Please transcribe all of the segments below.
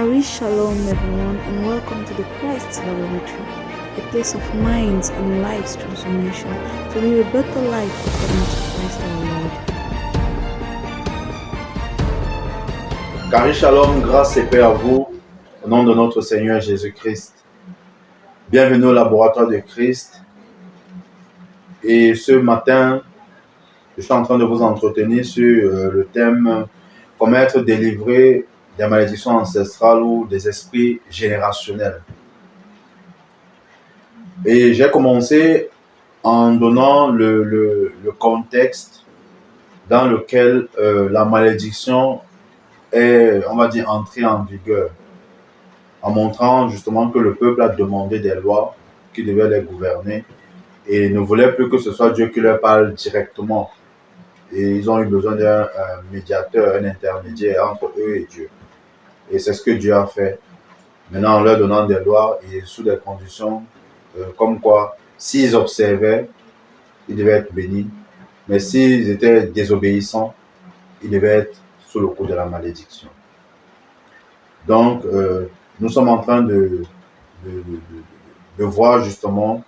Gary Shalom everyone and welcome to the Christ Laboratory, a place of minds and lives transformation to live a better life according to Christ our Lord. Gary Shalom, grâce et paix à vous, au nom de notre Seigneur Jésus-Christ. Bienvenue au laboratoire de Christ. Et ce matin, je suis en train de vous entretenir sur le thème « Comment être délivré des malédictions ancestrales ou des esprits générationnels ». Et j'ai commencé en donnant le contexte dans lequel la malédiction est, on va dire, entrée en vigueur, en montrant justement que le peuple a demandé des lois qui devaient les gouverner et ne voulait plus que ce soit Dieu qui leur parle directement. Et ils ont eu besoin d'un médiateur, un intermédiaire entre eux et Dieu. Et c'est ce que Dieu a fait. Maintenant, en leur donnant des lois et sous des conditions comme quoi, s'ils observaient, ils devaient être bénis. Mais s'ils étaient désobéissants, ils devaient être sous le coup de la malédiction. Donc, nous sommes en train de voir justement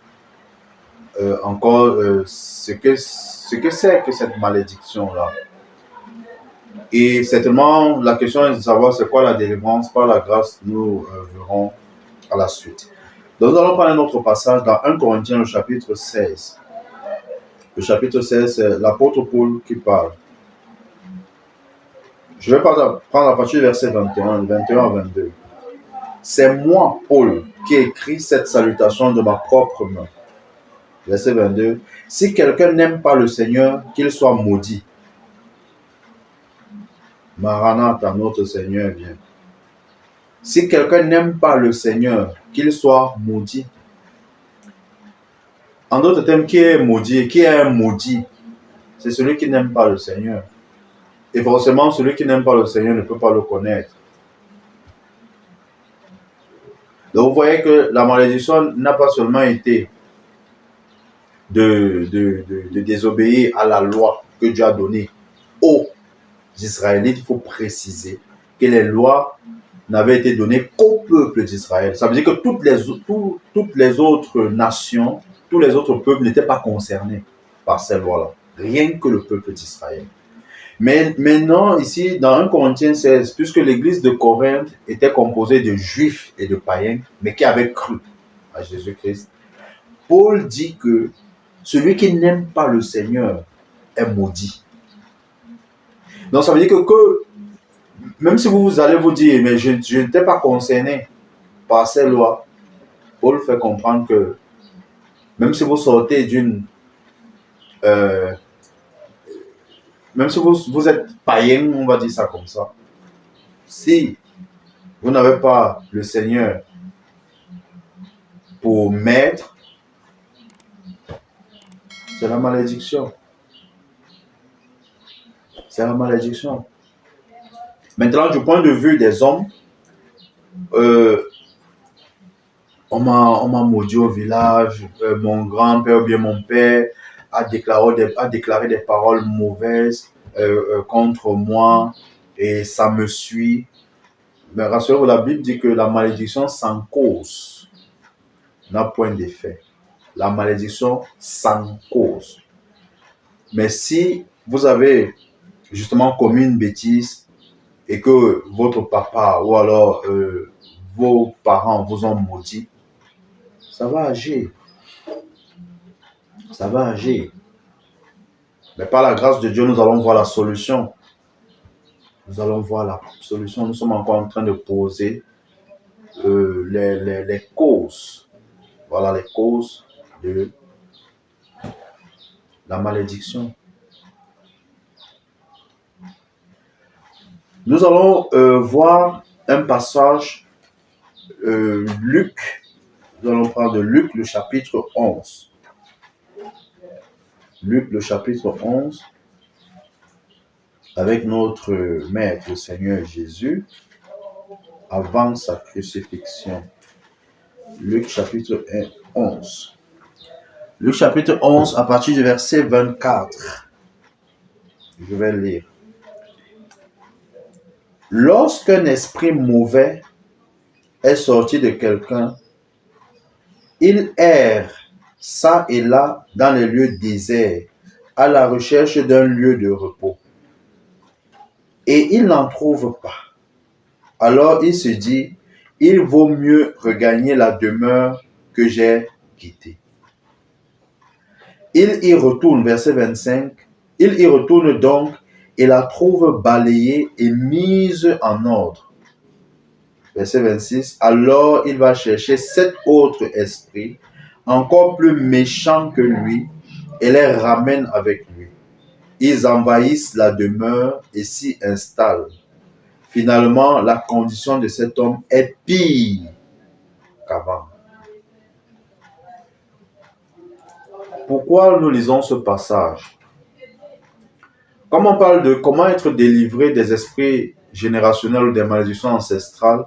encore ce que c'est que cette malédiction-là. Et certainement, la question est de savoir c'est quoi la délivrance. Par la grâce, nous verrons à la suite. Donc, nous allons prendre un autre passage dans 1 Corinthiens, le chapitre 16. Le chapitre 16, c'est l'apôtre Paul qui parle. Je vais prendre à partir du verset 21 à 22. C'est moi, Paul, qui écris cette salutation de ma propre main. Verset 22. Si quelqu'un n'aime pas le Seigneur, qu'il soit maudit. Maranatha, notre Seigneur vient. Si quelqu'un n'aime pas le Seigneur, qu'il soit maudit. En d'autres termes, qui est maudit? Qui est un maudit? C'est celui qui n'aime pas le Seigneur. Et forcément, celui qui n'aime pas le Seigneur ne peut pas le connaître. Donc, vous voyez que la malédiction n'a pas seulement été de désobéir à la loi que Dieu a donnée aux Israélites. Il faut préciser que les lois n'avaient été données qu'au peuple d'Israël. Ça veut dire que toutes les autres nations, tous les autres peuples n'étaient pas concernés par ces lois-là. Rien que le peuple d'Israël. Mais maintenant, ici, dans 1 Corinthiens 16, puisque l'église de Corinthe était composée de juifs et de païens, mais qui avaient cru à Jésus-Christ, Paul dit que celui qui n'aime pas le Seigneur est maudit. Donc, ça veut dire que même si vous allez vous dire, mais je n'étais pas concerné par ces lois, Paul fait comprendre que même si vous sortez d'une... même si vous êtes païen, on va dire ça comme ça, si vous n'avez pas le Seigneur pour maître, c'est la malédiction. C'est la malédiction. Maintenant, du point de vue des hommes, on m'a maudit au village, mon grand-père ou bien mon père a déclaré des paroles mauvaises contre moi et ça me suit. Mais rassurez-vous, la Bible dit que la malédiction sans cause n'a point d'effet. La malédiction sans cause. Mais si vous avez justement commis une bêtise et que votre papa ou alors vos parents vous ont maudit, ça va agir. Ça va agir. Mais par la grâce de Dieu, nous allons voir la solution. Nous allons voir la solution. Nous sommes encore en train de poser les causes. Voilà les causes de la malédiction. Nous allons voir un passage, Luc. Nous allons prendre de Luc, le chapitre 11. Luc, le chapitre 11, avec notre Maître, le Seigneur Jésus, avant sa crucifixion. Luc, chapitre 11. Luc, chapitre 11, à partir du verset 24. Je vais lire. Lorsqu'un esprit mauvais est sorti de quelqu'un, il erre çà et là dans les lieux déserts, à la recherche d'un lieu de repos. Et il n'en trouve pas. Alors il se dit, il vaut mieux regagner la demeure que j'ai quittée. Il y retourne, verset 25, il y retourne donc et la trouve balayée et mise en ordre. Verset 26, alors il va chercher 7 autres esprits, encore plus méchants que lui, et les ramène avec lui. Ils envahissent la demeure et s'y installent. Finalement, la condition de cet homme est pire qu'avant. Pourquoi nous lisons ce passage? Comme on parle de comment être délivré des esprits générationnels ou des malédictions ancestrales,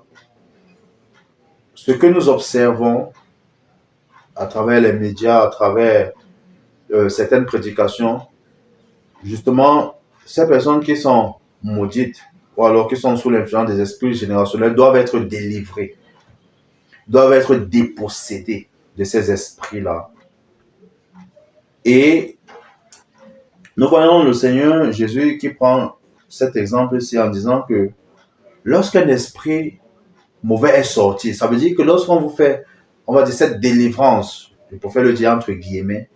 ce que nous observons à travers les médias, à travers certaines prédications, justement, ces personnes qui sont maudites ou alors qui sont sous l'influence des esprits générationnels doivent être délivrées, doivent être dépossédées de ces esprits-là. Et nous voyons le Seigneur Jésus qui prend cet exemple-ci en disant que lorsqu'un esprit mauvais est sorti, ça veut dire que lorsqu'on vous fait, on va dire, cette délivrance, je préfère le dire entre guillemets,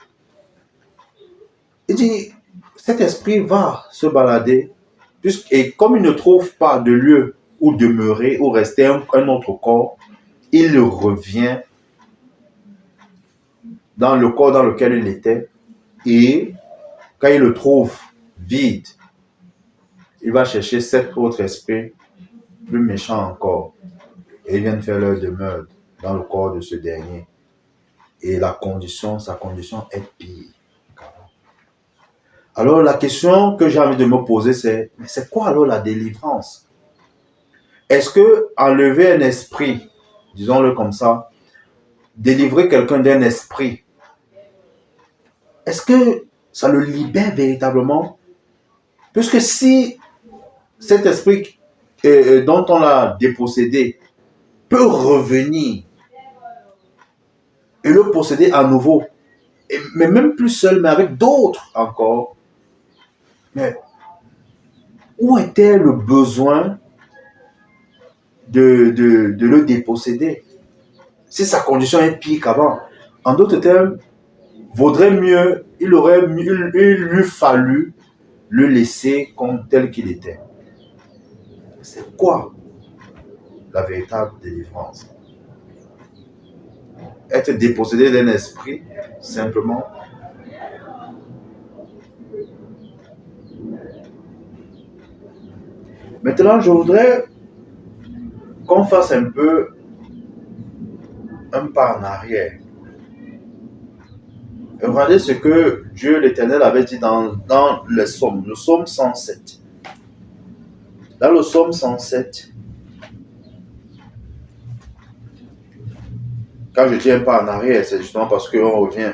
il dit, cet esprit va se balader, et comme il ne trouve pas de lieu où demeurer, où rester un autre corps, il revient dans le corps dans lequel il était, et quand il le trouve vide, il va chercher 7 autres esprits plus méchants encore, et ils viennent faire leur demeure dans le corps de ce dernier. Et sa condition est pire. Alors la question que j'ai envie de me poser, c'est, mais c'est quoi alors la délivrance? Est-ce que enlever un esprit, disons-le comme ça, délivrer quelqu'un d'un esprit, est-ce que ça le libère véritablement? Puisque si cet esprit dont on l'a dépossédé peut revenir et le posséder à nouveau, mais même plus seul, mais avec d'autres encore, mais où était le besoin de le déposséder si sa condition est pire qu'avant? En d'autres termes, vaudrait mieux, il lui fallu le laisser comme tel qu'il était. C'est quoi la véritable délivrance? Être dépossédé d'un esprit, simplement. Maintenant, je voudrais qu'on fasse un peu un pas en arrière. Regardez ce que Dieu l'Éternel avait dit dans le psaume 107. Dans le psaume 107, quand je dis un pas en arrière, c'est justement parce qu'on revient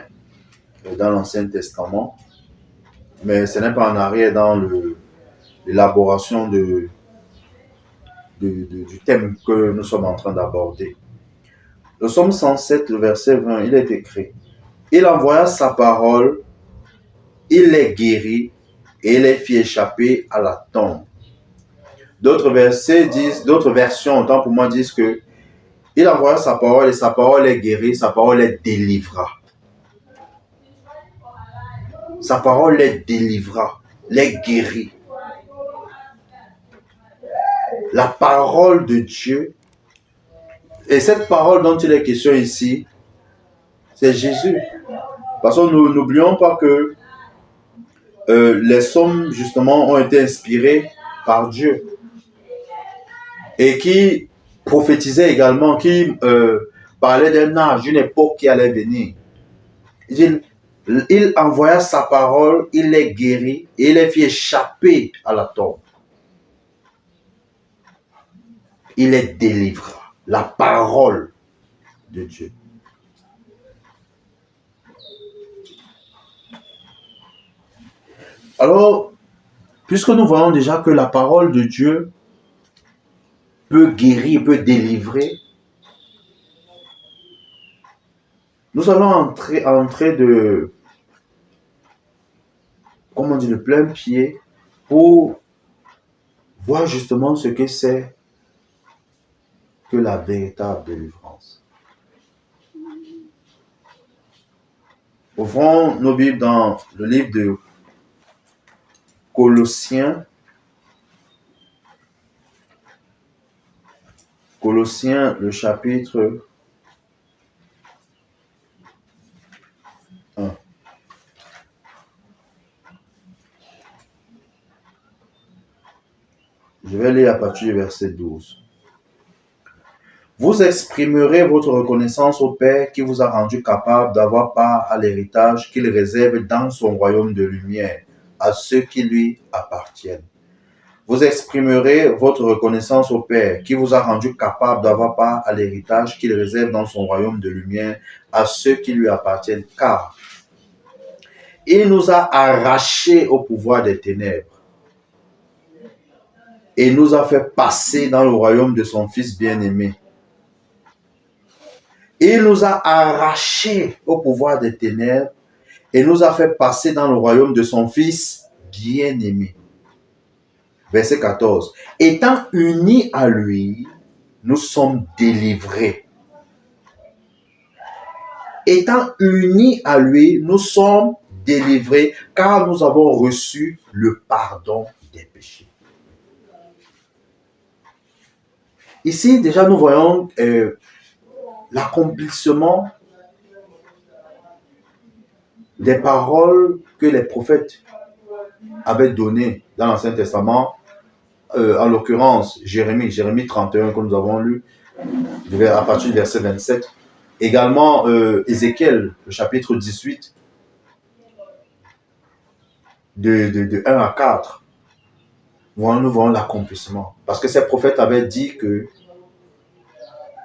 dans l'Ancien Testament, mais ce n'est pas en arrière dans l'élaboration du thème que nous sommes en train d'aborder. Le psaume 107, le verset 20, il est écrit: il envoya sa parole, il les guérit et les fit échapper à la tombe. D'autres versions, autant pour moi, disent que il envoya sa parole et sa parole les guérit, sa parole les délivra. Sa parole les délivra, les guérit. La parole de Dieu, et cette parole dont il est question ici, c'est Jésus. Parce que nous n'oublions pas que les psaumes, justement, ont été inspirés par Dieu. Et qui prophétisait également, qui parlait d'un âge, d'une époque qui allait venir. Il envoya sa parole, il les guérit et il les fit échapper à la tombe. Il les délivra. La parole de Dieu. Alors, puisque nous voyons déjà que la parole de Dieu peut guérir, peut délivrer, Nous allons entrer de, comment on dit, de plein pied pour voir justement ce que c'est que la véritable délivrance. Ouvrons nos Bibles dans le livre de Colossiens. Colossiens, le chapitre 1. Je vais lire à partir du verset 12. Vous exprimerez votre reconnaissance au Père qui vous a rendu capable d'avoir part à l'héritage qu'il réserve dans son royaume de lumière à ceux qui lui appartiennent. Vous exprimerez votre reconnaissance au Père qui vous a rendu capable d'avoir part à l'héritage qu'il réserve dans son royaume de lumière à ceux qui lui appartiennent, car il nous a arrachés au pouvoir des ténèbres et nous a fait passer dans le royaume de son Fils bien-aimé. Il nous a arrachés au pouvoir des ténèbres et nous a fait passer dans le royaume de son Fils bien-aimé. Verset 14. Étant unis à lui, nous sommes délivrés. Étant unis à lui, nous sommes délivrés car nous avons reçu le pardon des péchés. Ici, déjà, nous voyons l'accomplissement des paroles que les prophètes avaient données dans l'Ancien Testament, en l'occurrence Jérémie 31 que nous avons lu à partir du verset 27, également Ézéchiel, le chapitre 18, de 1 à 4. Nous voyons l'accomplissement. Parce que ces prophètes avaient dit que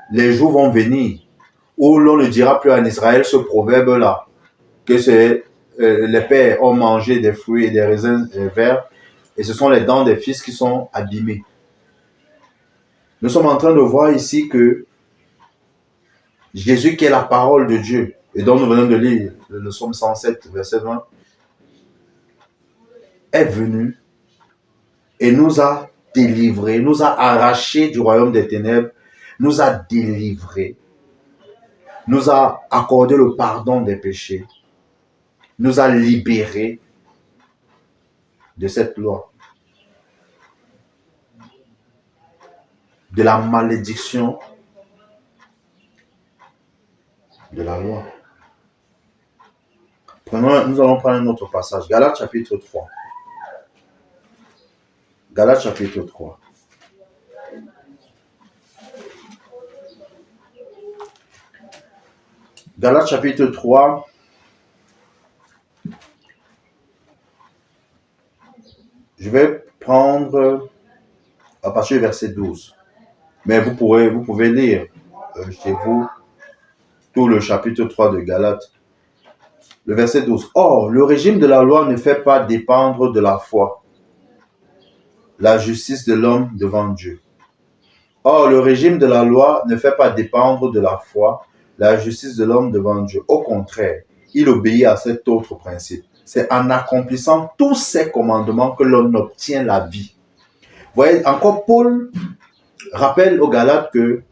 les jours vont venir où l'on ne dira plus en Israël ce proverbe-là, que c'est les pères ont mangé des fruits et des raisins verts, et ce sont les dents des fils qui sont abîmées. Nous sommes en train de voir ici que Jésus, qui est la parole de Dieu, et dont nous venons de lire le psaume 107, verset 20, est venu et nous a délivrés, nous a arrachés du royaume des ténèbres, nous a délivrés, nous a accordé le pardon des péchés, nous a libérés de cette loi, de la malédiction de la loi. Nous allons prendre un autre passage, Galates chapitre 3. Galates chapitre 3. Galates chapitre 3. Je vais prendre à partir du verset 12. Mais vous pouvez lire chez vous tout le chapitre 3 de Galates. Le verset 12. Or, le régime de la loi ne fait pas dépendre de la foi la justice de l'homme devant Dieu. Or, le régime de la loi ne fait pas dépendre de la foi la justice de l'homme devant Dieu. Au contraire, il obéit à cet autre principe. C'est en accomplissant tous ces commandements que l'on obtient la vie. Vous voyez, encore Paul rappelle aux Galates que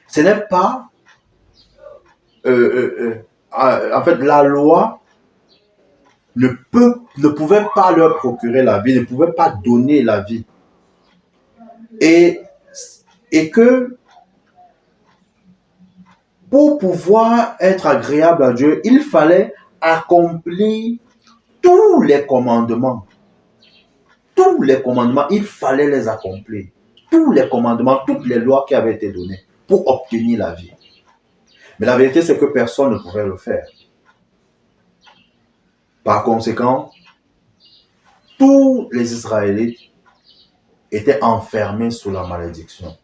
ce n'est pas... en fait, la loi ne pouvait pas leur procurer la vie, ne pouvait pas donner la vie. Et que pour pouvoir être agréable à Dieu, il fallait accomplir tous les commandements. Tous les commandements, il fallait les accomplir. Tous les commandements, toutes les lois qui avaient été données pour obtenir la vie. Mais la vérité, c'est que personne ne pouvait le faire. Par conséquent, tous les Israélites étaient enfermés sous la malédiction.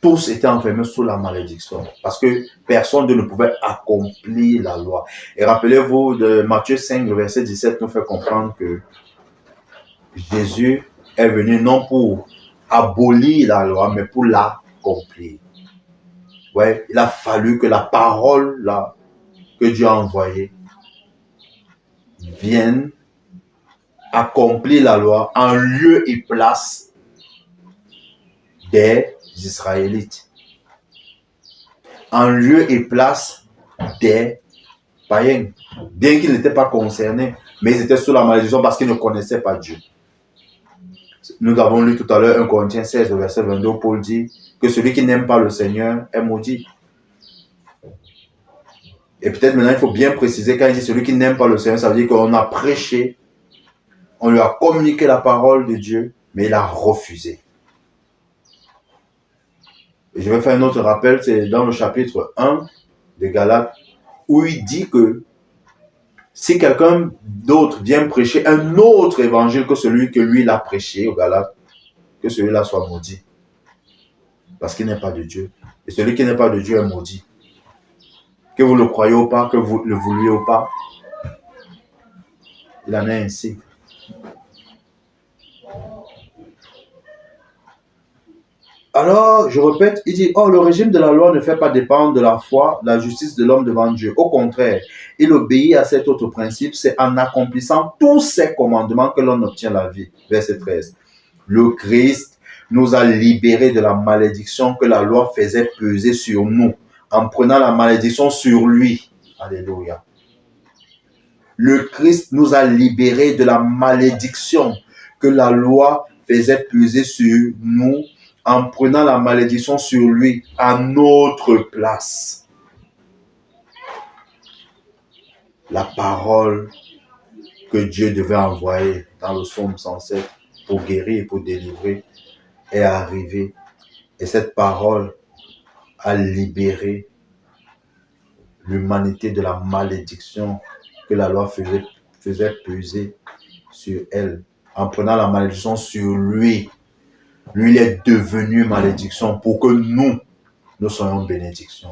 Tous étaient enfermés sous la malédiction parce que personne ne pouvait accomplir la loi. Et rappelez-vous, de Matthieu 5, le verset 17 nous fait comprendre que Jésus est venu non pour abolir la loi, mais pour l'accomplir. Ouais, il a fallu que la parole là, que Dieu a envoyée vienne accomplir la loi en lieu et place des Israélites. En lieu et place des païens. Bien qu'ils n'étaient pas concernés, mais ils étaient sous la malédiction parce qu'ils ne connaissaient pas Dieu. Nous avons lu tout à l'heure 1 Corinthiens 16, verset 22, où Paul dit que celui qui n'aime pas le Seigneur est maudit. Et peut-être maintenant, il faut bien préciser, quand il dit celui qui n'aime pas le Seigneur, ça veut dire qu'on a prêché, on lui a communiqué la parole de Dieu, mais il a refusé. Et je vais faire un autre rappel, c'est dans le chapitre 1 de Galates, où il dit que si quelqu'un d'autre vient prêcher un autre évangile que celui que lui il a prêché au Galates, que celui-là soit maudit. Parce qu'il n'est pas de Dieu. Et celui qui n'est pas de Dieu est maudit. Que vous le croyez ou pas, que vous le vouliez ou pas, il en est ainsi. Alors, je répète, il dit, « Or, le régime de la loi ne fait pas dépendre de la foi, de la justice de l'homme devant Dieu. Au contraire, il obéit à cet autre principe, c'est en accomplissant tous ces commandements que l'on obtient la vie. » Verset 13. « Le Christ nous a libérés de la malédiction que la loi faisait peser sur nous, en prenant la malédiction sur lui. » Alléluia. Le Christ nous a libérés de la malédiction que la loi faisait peser sur nous, en prenant la malédiction sur lui à notre place. La parole que Dieu devait envoyer dans le psaume 107 pour guérir et pour délivrer est arrivée. Et cette parole a libéré l'humanité de la malédiction que la loi faisait peser sur elle. En prenant la malédiction sur lui, lui il est devenu malédiction pour que nous soyons bénédiction.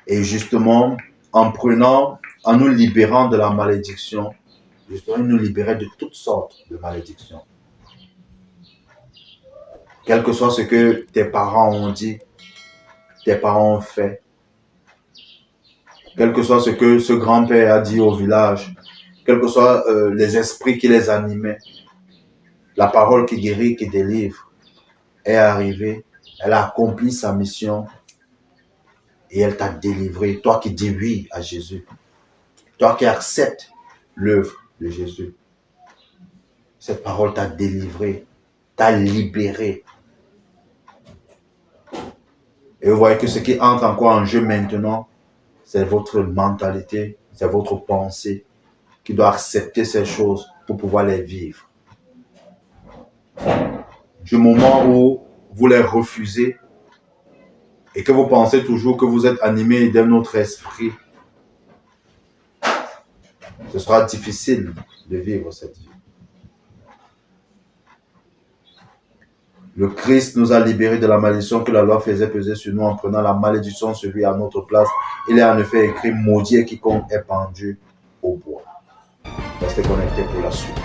Et justement, en nous libérant de la malédiction, justement, il nous libérait de toutes sortes de malédictions. Quel que soit ce que tes parents ont dit, tes parents ont fait, quel que soit ce que ce grand-père a dit au village, quels que soient les esprits qui les animaient, la parole qui guérit, qui délivre, est arrivée, elle a accompli sa mission et elle t'a délivré. Toi qui dis oui à Jésus, toi qui acceptes l'œuvre de Jésus, cette parole t'a délivré, t'a libéré. Et vous voyez que ce qui entre encore en jeu maintenant, c'est votre mentalité, c'est votre pensée qui doit accepter ces choses pour pouvoir les vivre. Du moment où vous les refusez et que vous pensez toujours que vous êtes animé d'un autre esprit, ce sera difficile de vivre cette vie. Le Christ nous a libérés de la malédiction que la loi faisait peser sur nous en prenant la malédiction sur lui à notre place. Il est en effet écrit, maudit quiconque est pendu au bois. Restez connectés pour la suite.